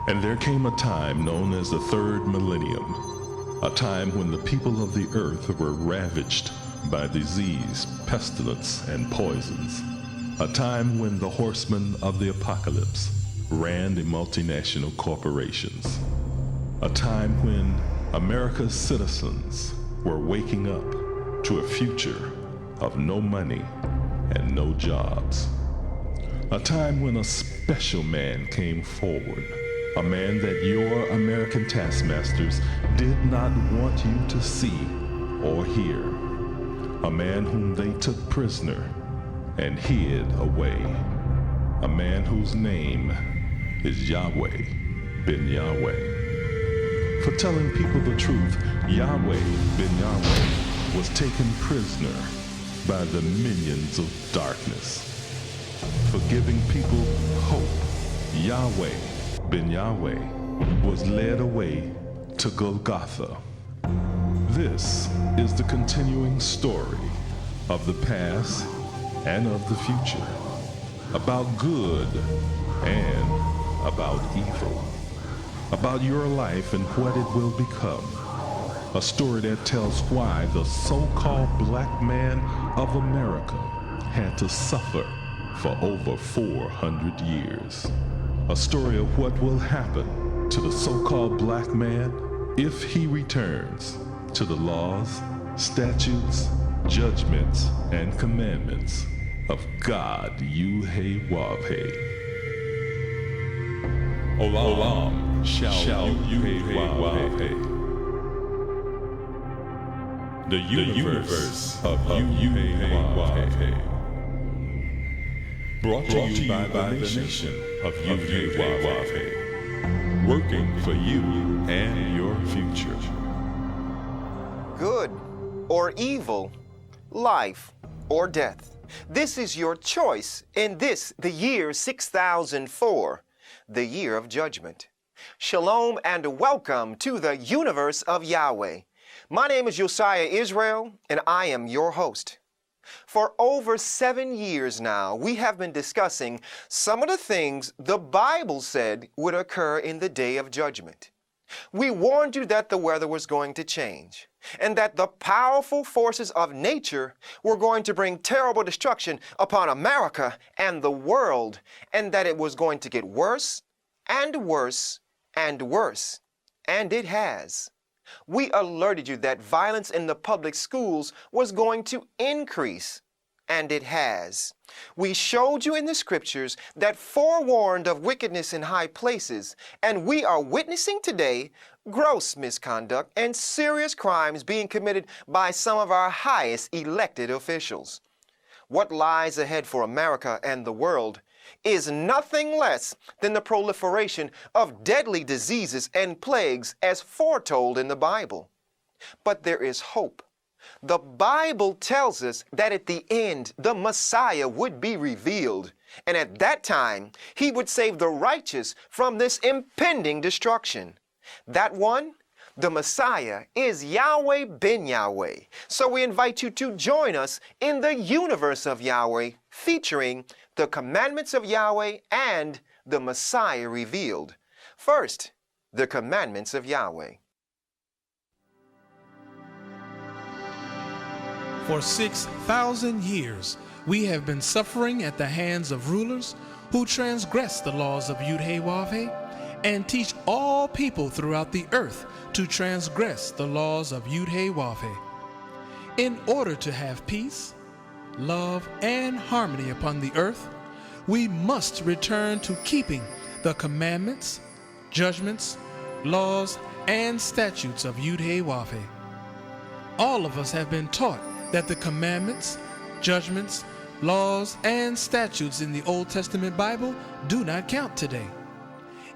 And there came a time known as the third millennium, a time when the people of the earth were ravaged by disease, pestilence, and poisons, a time when the horsemen of the apocalypse ran the multinational corporations, a time when America's citizens were waking up to a future of no money and no jobs, a time when a special man came forward, a man that your American taskmasters did not want you to see or hear, a man whom they took prisoner and hid away, a man whose name is Yahweh ben Yahweh. For telling people the truth, Yahweh ben Yahweh was taken prisoner by the minions of darkness. For giving people hope, Yahweh ben Yahweh was led away to Golgotha. This is the continuing story of the past and of the future, about good and about evil, about your life and what it will become. A story that tells why the so-called black man of America had to suffer for over 400 years. A story of what will happen to the so-called black man if he returns to the laws, statutes, judgments, and commandments of God Yahweh. Olam shall Yahweh. The universe of Yahweh. Brought to you by the nation of Yahweh. Working for you and your future. Good or evil, life or death. This is your choice in this, the year 6004, the year of judgment. Shalom and welcome to the universe of Yahweh. My name is Josiah Israel, and I am your host. For over 7 years now, we have been discussing some of the things the Bible said would occur in the day of judgment. We warned you that the weather was going to change, and that the powerful forces of nature were going to bring terrible destruction upon America and the world, and that it was going to get worse and worse and worse. And it has. We alerted you that violence in the public schools was going to increase, and it has. We showed you in the scriptures that forewarned of wickedness in high places, and we are witnessing today gross misconduct and serious crimes being committed by some of our highest elected officials. What lies ahead for America and the world is nothing less than the proliferation of deadly diseases and plagues as foretold in the Bible. But there is hope. The Bible tells us that at the end, the Messiah would be revealed, and at that time, he would save the righteous from this impending destruction. That one, the Messiah, is Yahweh ben Yahweh. So we invite you to join us in the universe of Yahweh, featuring the commandments of Yahweh and the Messiah revealed. First, the commandments of Yahweh. For 6,000 years, we have been suffering at the hands of rulers who transgress the laws of Yahweh and teach all people throughout the earth to transgress the laws of Yahweh. In order to have peace, love, and harmony upon the earth, we must return to keeping the commandments, judgments, laws, and statutes of Yahweh. All of us have been taught that the commandments, judgments, laws, and statutes in the Old Testament Bible do not count today.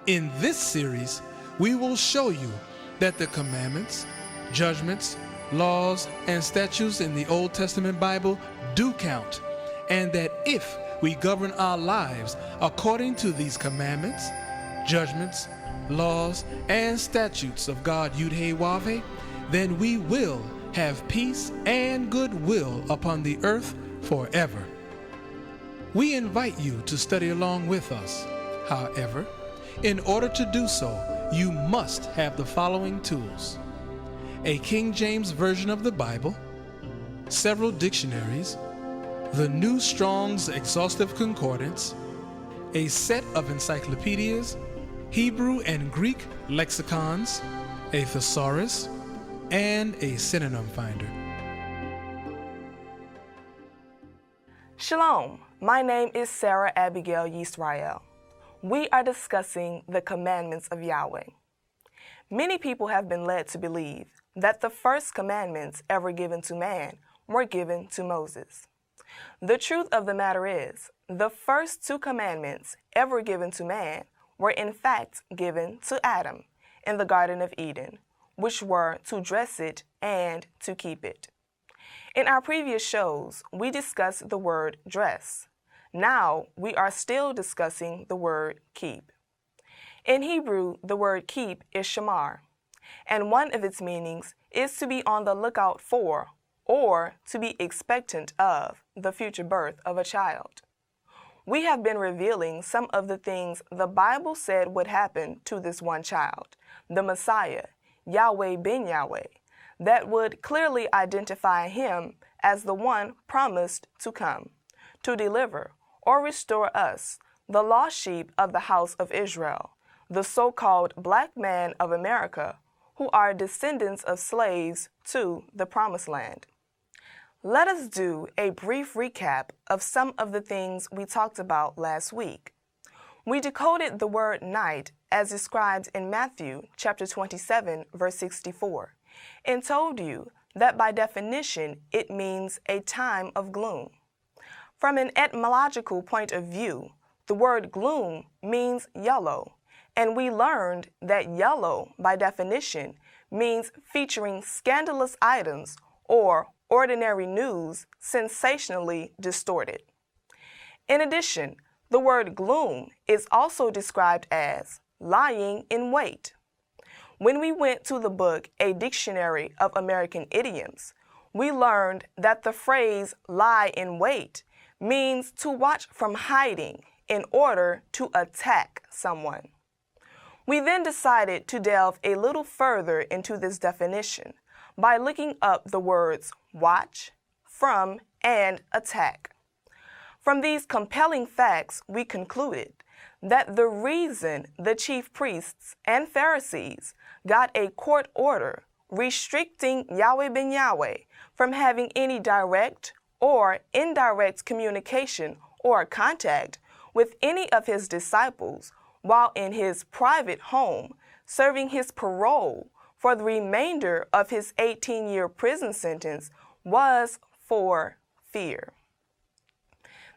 In this series, we will show you that the commandments, judgments, laws, and statutes in the Old Testament Bible do count, and that if we govern our lives according to these commandments, judgments, laws, and statutes of God Yahweh, then we will have peace and goodwill upon the earth forever. We invite you to study along with us. However, in order to do so, you must have the following tools: a King James Version of the Bible, several dictionaries, the New Strong's Exhaustive Concordance, a set of encyclopedias, Hebrew and Greek lexicons, a thesaurus, and a synonym finder. Shalom, my name is Sarah Abigail Yisrael. We are discussing the commandments of Yahweh. Many people have been led to believe that the first commandments ever given to man were given to Moses. The truth of the matter is, the first two commandments ever given to man were in fact given to Adam in the Garden of Eden, which were to dress it and to keep it. In our previous shows, we discussed the word dress. Now, we are still discussing the word keep. In Hebrew, the word keep is shamar, and one of its meanings is to be on the lookout for or to be expectant of the future birth of a child. We have been revealing some of the things the Bible said would happen to this one child, the Messiah, Yahweh ben Yahweh, that would clearly identify him as the one promised to come, to deliver or restore us, the lost sheep of the house of Israel, the so-called black man of America, who are descendants of slaves to the Promised Land. Let us do a brief recap of some of the things we talked about last week. We decoded the word night as described in Matthew chapter 27, verse 64, and told you that by definition it means a time of gloom. From an etymological point of view, the word gloom means yellow, and we learned that yellow, by definition, means featuring scandalous items or ordinary news sensationally distorted. In addition, the word gloom is also described as lying in wait. When we went to the book A Dictionary of American Idioms, we learned that the phrase lie in wait means to watch from hiding in order to attack someone. We then decided to delve a little further into this definition by looking up the words watch, from, and attack. From these compelling facts, we concluded that the reason the chief priests and Pharisees got a court order restricting Yahweh ben Yahweh from having any direct or indirect communication or contact with any of his disciples while in his private home, serving his parole for the remainder of his 18-year prison sentence was for fear.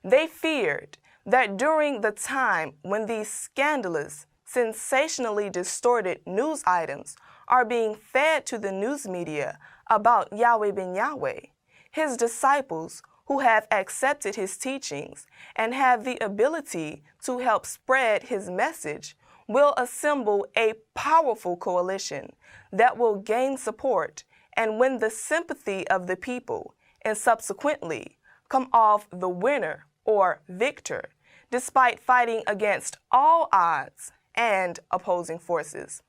They feared that during the time when these scandalous, sensationally distorted news items are being fed to the news media about Yahweh ben Yahweh, his disciples who have accepted his teachings and have the ability to help spread his message will assemble a powerful coalition that will gain support and win the sympathy of the people and subsequently come off the winner or victor despite fighting against all odds and opposing forces.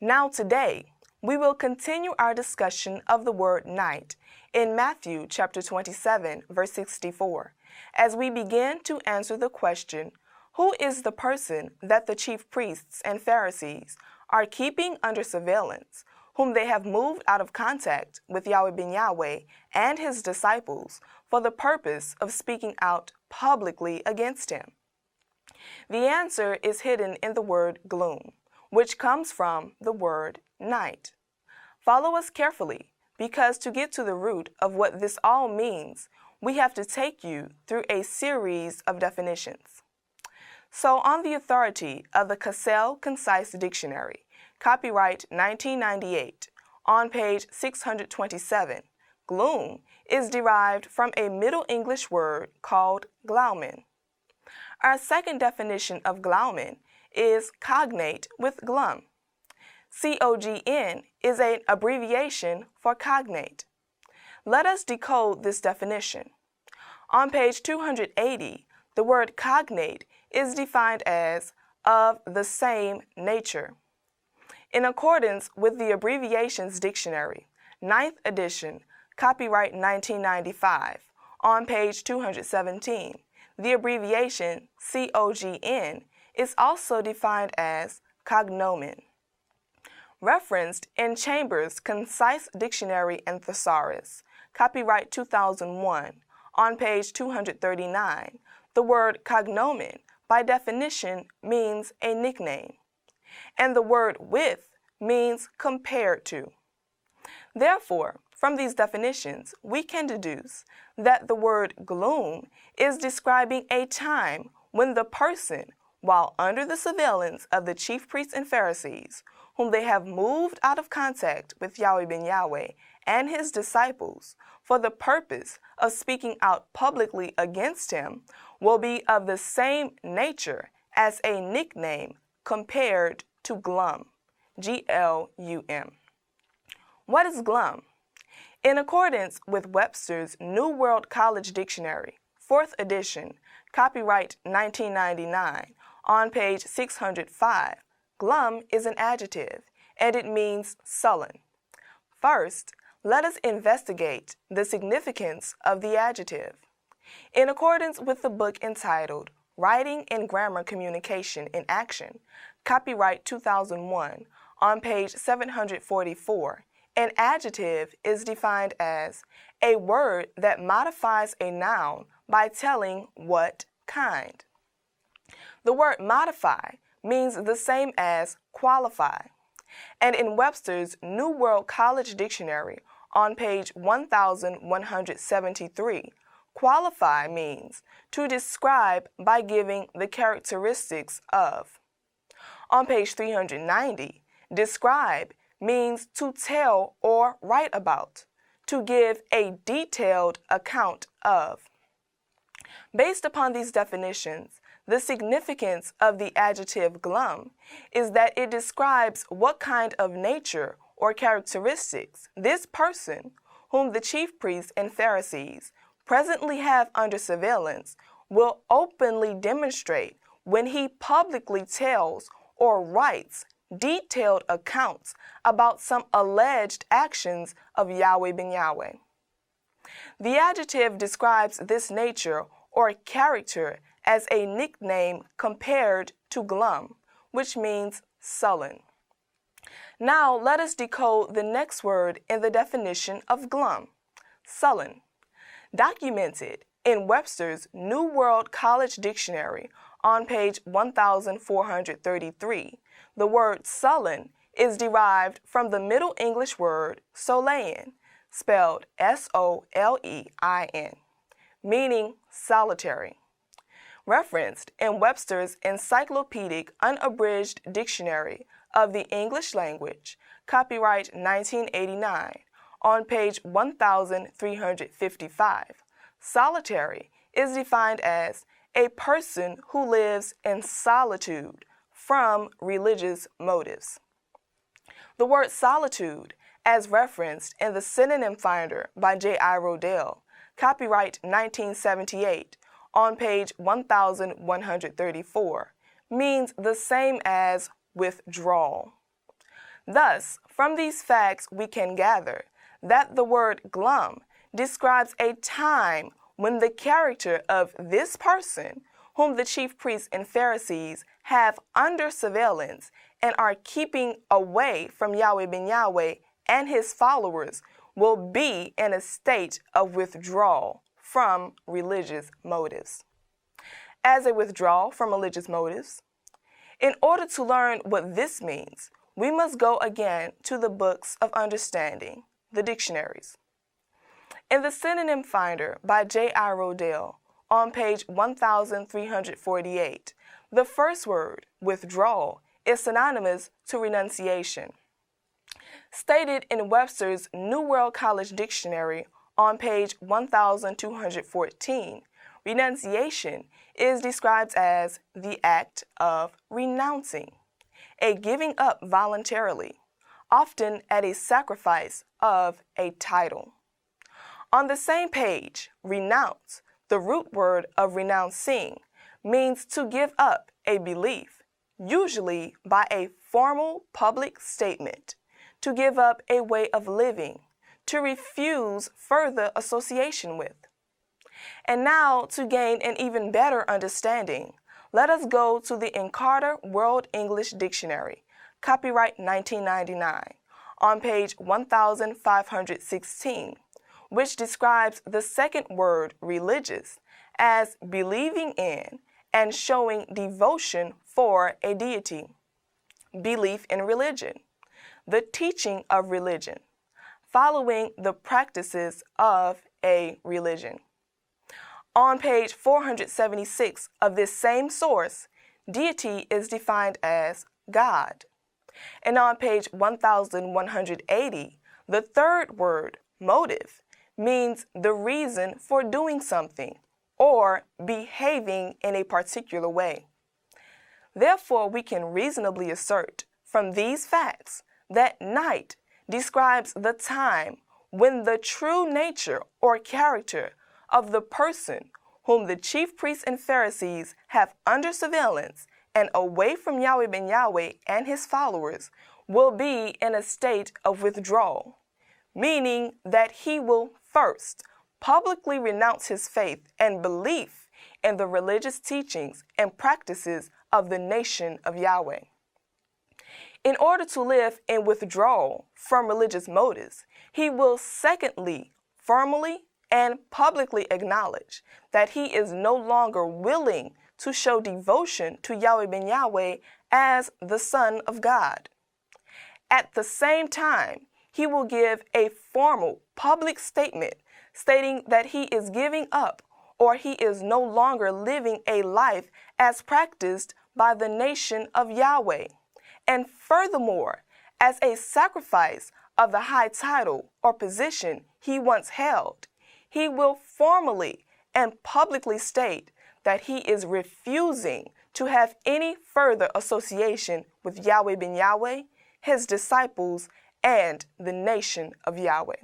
Now today, we will continue our discussion of the word night in Matthew chapter 27, verse 64, as we begin to answer the question, who is the person that the chief priests and Pharisees are keeping under surveillance, whom they have moved out of contact with Yahweh ben Yahweh and his disciples for the purpose of speaking out publicly against him? The answer is hidden in the word gloom, which comes from the word night. Follow us carefully, because to get to the root of what this all means, we have to take you through a series of definitions. So on the authority of the Cassell Concise Dictionary, copyright 1998, on page 627, gloom is derived from a Middle English word called glaumen. Our second definition of glaumen is cognate with glum. COGN is an abbreviation for cognate. Let us decode this definition. On page 280, the word cognate is defined as of the same nature. In accordance with the Abbreviations Dictionary, 9th edition, copyright 1995, on page 217, the abbreviation COGN is also defined as cognomen. Referenced in Chambers' Concise Dictionary and Thesaurus, copyright 2001, on page 239, the word cognomen by definition means a nickname, and the word with means compared to. Therefore, from these definitions, we can deduce that the word gloom is describing a time when the person, while under the surveillance of the chief priests and Pharisees, whom they have moved out of contact with Yahweh ben Yahweh and his disciples for the purpose of speaking out publicly against him, will be of the same nature as a nickname compared to glum, Glum. What is glum? In accordance with Webster's New World College Dictionary, 4th edition, copyright 1999, on page 605, glum is an adjective, and it means sullen. First, let us investigate the significance of the adjective. In accordance with the book entitled Writing and Grammar Communication in Action, copyright 2001, on page 744, an adjective is defined as a word that modifies a noun by telling what kind. The word modify means the same as qualify, and in Webster's New World College Dictionary on page 1173, qualify means to describe by giving the characteristics of. On page 390, describe means to tell or write about, to give a detailed account of. Based upon these definitions, the significance of the adjective glum is that it describes what kind of nature or characteristics this person, whom the chief priests and Pharisees presently have under surveillance, will openly demonstrate when he publicly tells or writes detailed accounts about some alleged actions of Yahweh ben Yahweh. The adjective describes this nature or character as a nickname compared to glum, which means sullen. Now let us decode the next word in the definition of glum, sullen. Documented in Webster's New World College Dictionary on page 1433, the word sullen is derived from the Middle English word solein, spelled S-O-L-E-I-N, meaning solitary. Referenced in Webster's Encyclopedic Unabridged Dictionary of the English Language, copyright 1989, on page 1355, solitary is defined as a person who lives in solitude from religious motives. The word solitude, as referenced in the Synonym Finder by J.I. Rodell, copyright 1978, on page 1134, means the same as withdrawal. Thus, from these facts we can gather that the word glum describes a time when the character of this person, whom the chief priests and Pharisees have under surveillance and are keeping away from Yahweh ben Yahweh and his followers, will be in a state of withdrawal from religious motives. As a withdrawal from religious motives, in order to learn what this means, we must go again to the books of understanding, the dictionaries. In the Synonym Finder by J.I. Rodell, on page 1348, the first word, withdrawal, is synonymous to renunciation. Stated in Webster's New World College Dictionary on page 1214, renunciation is described as the act of renouncing, a giving up voluntarily, often at a sacrifice of a title. On the same page, renounce, the root word of renouncing, means to give up a belief, usually by a formal public statement, to give up a way of living, to refuse further association with. And now, to gain an even better understanding, let us go to the Encarta World English Dictionary, copyright 1999, on page 1516, which describes the second word, religious, as believing in and showing devotion for a deity. Belief in religion, the teaching of religion, following the practices of a religion. On page 476 of this same source, deity is defined as God. And on page 1180, the third word, motive, means the reason for doing something or behaving in a particular way. Therefore, we can reasonably assert from these facts that night describes the time when the true nature or character of the person whom the chief priests and Pharisees have under surveillance and away from Yahweh ben Yahweh and his followers will be in a state of withdrawal, meaning that he will first publicly renounce his faith and belief in the religious teachings and practices of the nation of Yahweh. In order to live in withdrawal from religious motives, he will secondly formally and publicly acknowledge that he is no longer willing to show devotion to Yahweh ben Yahweh as the Son of God. At the same time, he will give a formal public statement stating that he is giving up or he is no longer living a life as practiced by the nation of Yahweh. And furthermore, as a sacrifice of the high title or position he once held, he will formally and publicly state that he is refusing to have any further association with Yahweh ben Yahweh, his disciples, and the nation of Yahweh.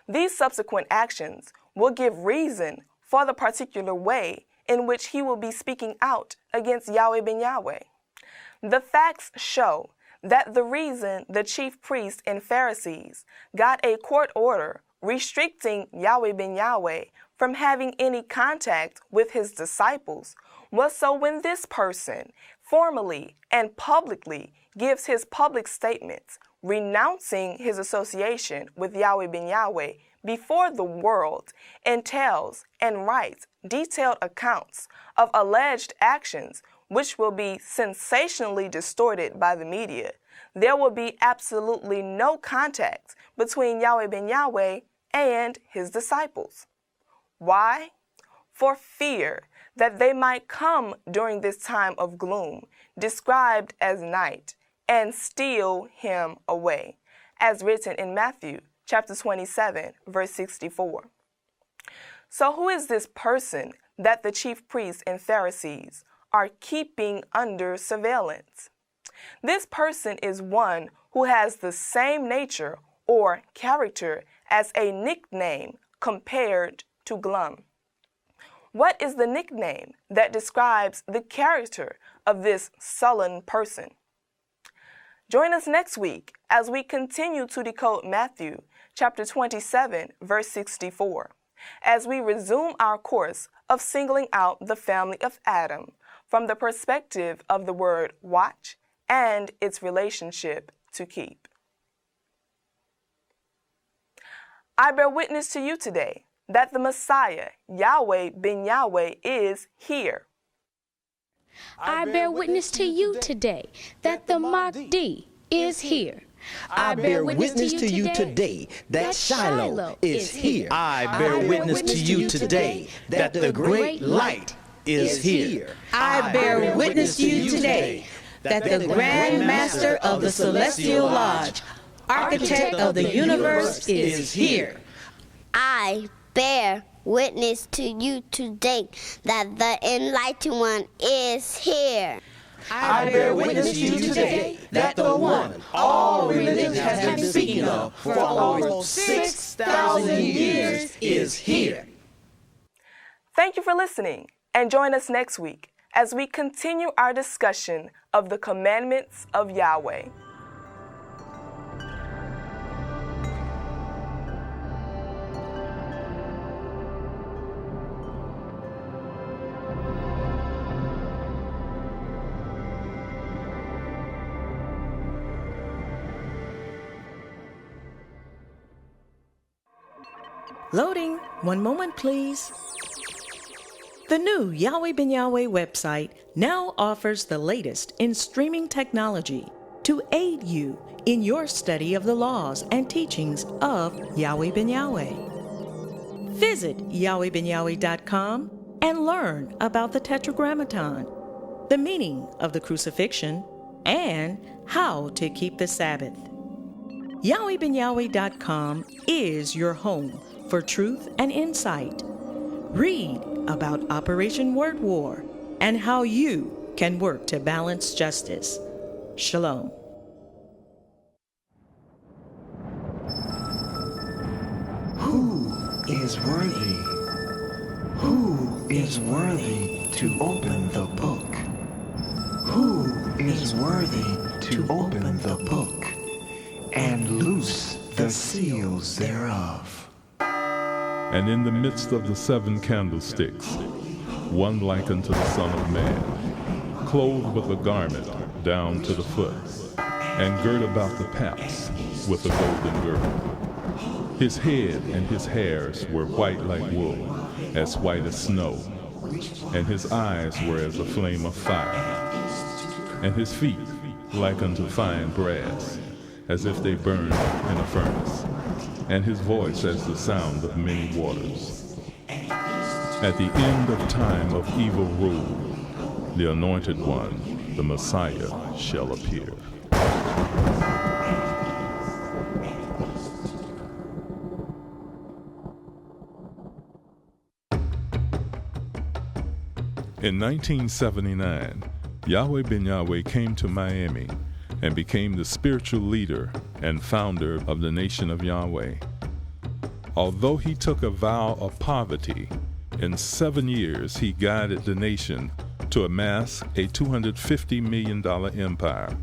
These subsequent actions will give reason for the particular way in which he will be speaking out against Yahweh ben Yahweh. The facts show that the reason the chief priests and Pharisees got a court order restricting Yahweh ben Yahweh from having any contact with his disciples was so when this person formally and publicly gives his public statements renouncing his association with Yahweh ben Yahweh before the world and tells and writes detailed accounts of alleged actions which will be sensationally distorted by the media, there will be absolutely no contact between Yahweh ben Yahweh and his disciples. Why? For fear that they might come during this time of gloom, described as night, and steal him away, as written in Matthew chapter 27, verse 64. So who is this person that the chief priests and Pharisees are keeping under surveillance? This person is one who has the same nature or character as a nickname compared to glum. What is the nickname that describes the character of this sullen person? Join us next week as we continue to decode Matthew chapter 27, verse 64, as we resume our course of singling out the family of Adam from the perspective of the word watch and its relationship to keep. I bear witness to you today that the Messiah, Yahweh ben Yahweh, is here. I bear witness to you today that the Mahdi is here. I bear witness to you today that Shiloh is here. I bear witness to you today that the great light is here. I bear witness to you today that the Grand Master of the Celestial Lodge, Architect of the universe, is here. I bear witness to you today that the Enlightened One is here. I bear witness to you today that the one all religion has been speaking of for almost 6,000 years is here. Thank you for listening, And join us next week as we continue our discussion of the commandments of Yahweh. Loading. One moment, please. The new Yahweh Ben Yahweh website now offers the latest in streaming technology to aid you in your study of the laws and teachings of Yahweh Ben Yahweh. Visit YahwehBenYahweh.com and learn about the Tetragrammaton, the meaning of the crucifixion, and how to keep the Sabbath. YahwehBenYahweh.com is your home for truth and insight. Read about Operation Word War and how you can work to balance justice. Shalom. Who is worthy? Who is worthy to open the book? Who is worthy to open the book and loose the seals thereof? And in the midst of the 7 candlesticks, one like unto the Son of Man, clothed with a garment down to the foot, and girt about the paps with a golden girdle. His head and his hairs were white like wool, as white as snow, and his eyes were as a flame of fire, and his feet like unto fine brass, as if they burned in a furnace, and his voice as the sound of many waters. At the end of time of evil rule, the Anointed One, the Messiah, shall appear. In 1979, Yahweh Ben Yahweh came to Miami and became the spiritual leader and founder of the Nation of Yahweh. Although he took a vow of poverty, in 7 years he guided the nation to amass a $250 million empire.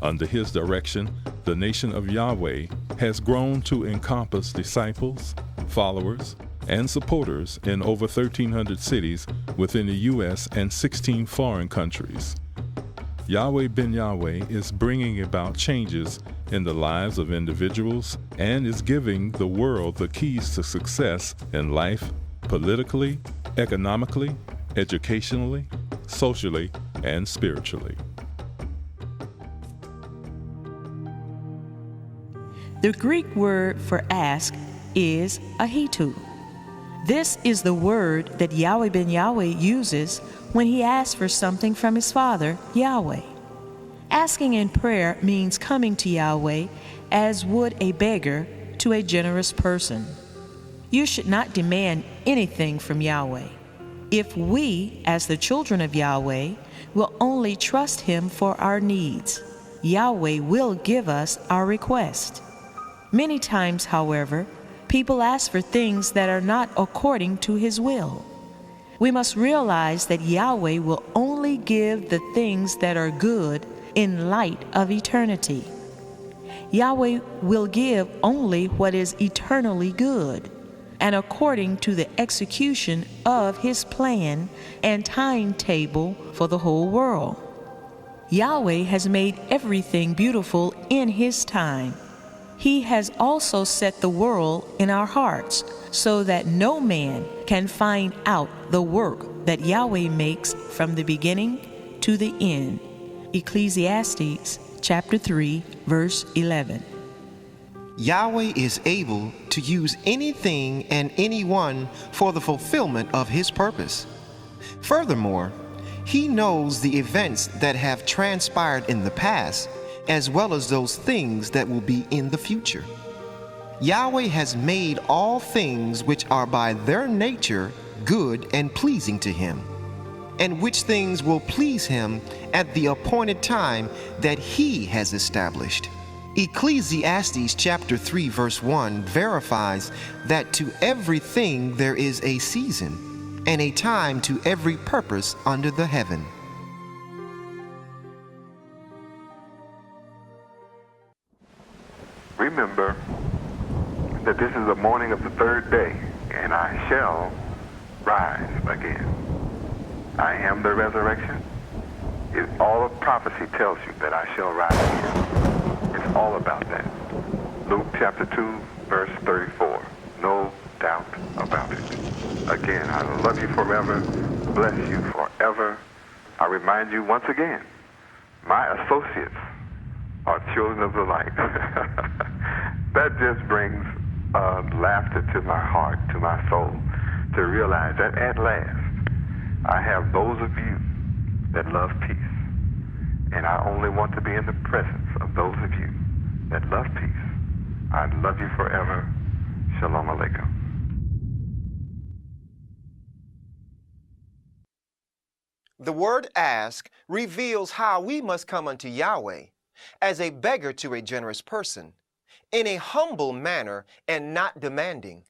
Under his direction, the Nation of Yahweh has grown to encompass disciples, followers, and supporters in over 1,300 cities within the U.S. and 16 foreign countries. Yahweh Ben Yahweh is bringing about changes in the lives of individuals and is giving the world the keys to success in life, politically, economically, educationally, socially, and spiritually. The Greek word for ask is ahitu. This is the word that Yahweh Ben Yahweh uses when he asks for something from his Father, Yahweh. Asking in prayer means coming to Yahweh as would a beggar to a generous person. You should not demand anything from Yahweh. If we, as the children of Yahweh, will only trust him for our needs, Yahweh will give us our request. Many times, however, people ask for things that are not according to his will. We must realize that Yahweh will only give the things that are good in light of eternity. Yahweh will give only what is eternally good and according to the execution of his plan and timetable for the whole world. Yahweh has made everything beautiful in his time. He has also set the world in our hearts so that no man can find out the work that Yahweh makes from the beginning to the end. Ecclesiastes chapter 3, verse 11. Yahweh is able to use anything and anyone for the fulfillment of his purpose. Furthermore, he knows the events that have transpired in the past, as well as those things that will be in the future. Yahweh has made all things which are by their nature good and pleasing to him, and which things will please him at the appointed time that he has established. Ecclesiastes chapter 3 verse 1 verifies that to everything there is a season, and a time to every purpose under the heaven. Remember that this is the morning of the third day, and I shall rise again. I am the resurrection. All of prophecy tells you that I shall rise again. It's all about that. Luke chapter 2, verse 34. No doubt about it. Again, I love you forever, bless you forever. I remind you once again, my associates are children of the light. That just brings laughter to my heart, to my soul, to realize that at last I have those of you that love peace. And I only want to be in the presence of those of you that love peace. I love you forever. Shalom Aleichem. The word ask reveals how we must come unto Yahweh as a beggar to a generous person, in a humble manner and not demanding.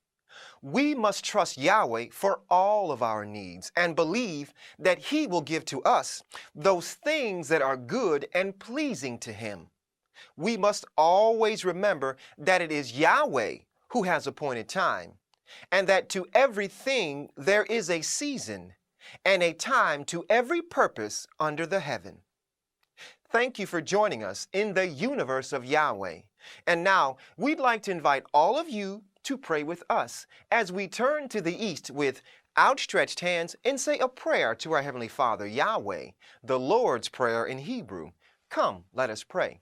We must trust Yahweh for all of our needs and believe that He will give to us those things that are good and pleasing to Him. We must always remember that it is Yahweh who has appointed time, and that to everything there is a season and a time to every purpose under the heaven. Thank you for joining us in the universe of Yahweh. And now we'd like to invite all of you to pray with us as we turn to the east with outstretched hands and say a prayer to our Heavenly Father, Yahweh, the Lord's Prayer in Hebrew. Come, let us pray.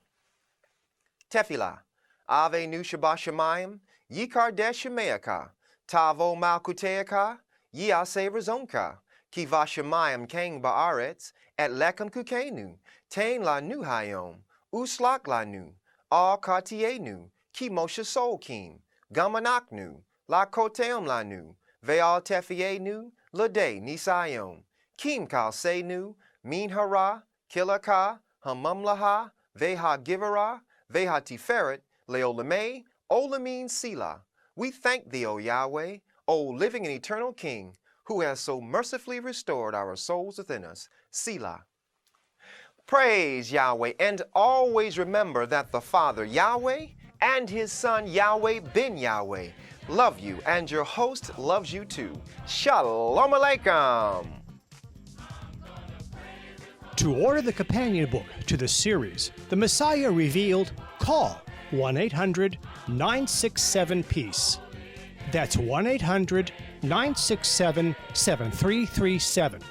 Tefillah, Ave Nu Shabbat Shemayim, Yikardesh Shemeaka, Tavo Malkuteaka, Yase Razonka, Kiva Shemayim Kang Baaretz, Et Lekam Kukenu, Tain La Nu Hayom, Uslak La Nu, Al Katienu, Ki Moshe Solkim, Gamanaknu, La Koteum Lanu, Veal Tefienu, Lade Nisayom, Kim Kal Seinu, Min Hara, Kilaka, Hamumlaha, Veha Givera, Veha Tiferet, Leolame, Olamin Sila. We thank Thee, O Yahweh, O living and eternal King, who has so mercifully restored our souls within us. Selah. Praise Yahweh, and always remember that the Father Yahweh and His Son Yahweh ben Yahweh love you, and your host loves you too. Shalom Aleichem. To order the companion book to the series, The Messiah Revealed, call 1-800-967-PEACE. That's 1-800-967-7337.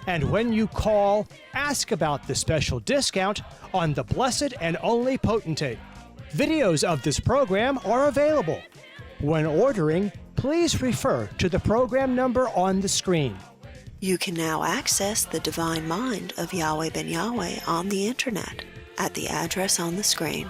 And when you call, ask about the special discount on the Blessed and Only Potentate. Videos of this program are available. When ordering, please refer to the program number on the screen. You can now access the divine mind of Yahweh ben Yahweh on the internet at the address on the screen.